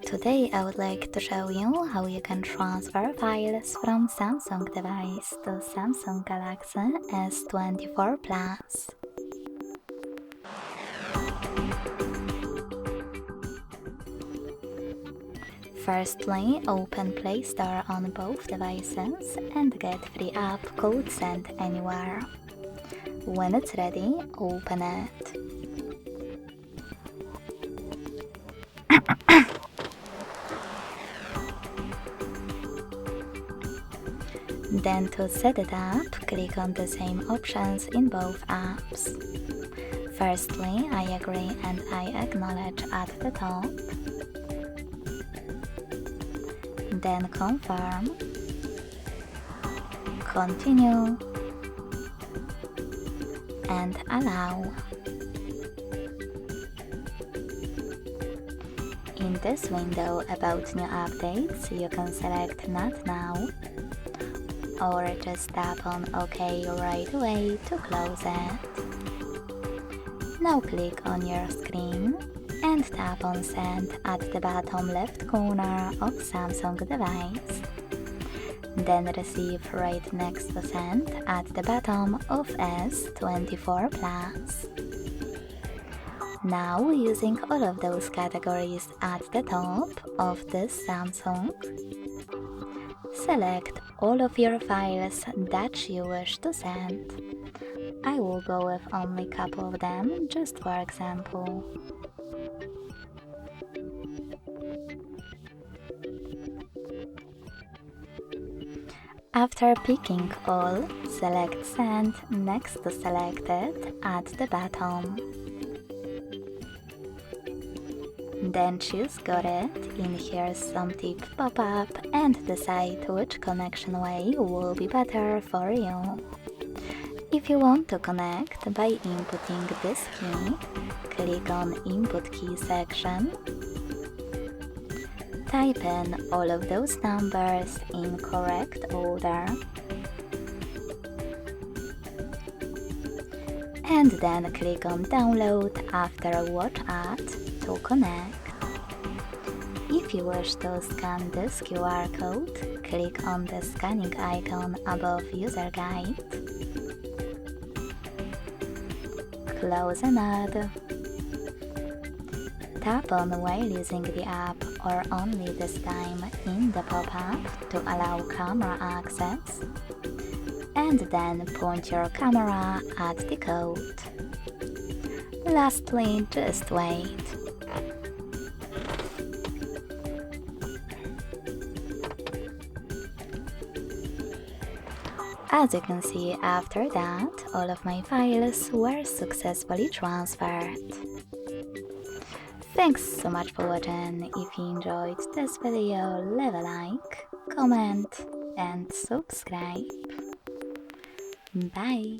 Today I would like to show you how you can transfer files from Samsung device to Samsung Galaxy S24 Plus. Firstly, open Play Store on both devices and get free app called Send Anywhere. When it's ready, open it. Then to set it up, click on the same options in both apps. Firstly, I agree and I acknowledge at the top. Then confirm, continue, and allow. In this window about new updates, you can select Not Now, or just tap on OK right away to close it. Now click on your screen and tap on Send at the bottom left corner of Samsung device. Then receive right next to Send at the bottom of S24 Plus. Now, using all of those categories at the top of this Samsung, select all of your files that you wish to send. I will go with only a couple of them, just for example. After picking all, select Send next to Selected at the bottom. Then choose Got It, in here some tip pop up and decide which connection way will be better for you. If you want to connect by inputting this key, click on Input Key section. Type in all of those numbers in correct order. And then click on Download after Watch At to connect. If you wish to scan this QR code, click on the scanning icon above User Guide. Close and add. Tap on while using the app or only this time in the pop-up to allow camera access. And then point your camera at the code. Lastly, just wait. As you can see, after that, all of my files were successfully transferred. Thanks so much for watching. If you enjoyed this video, leave a like, comment and subscribe. Bye!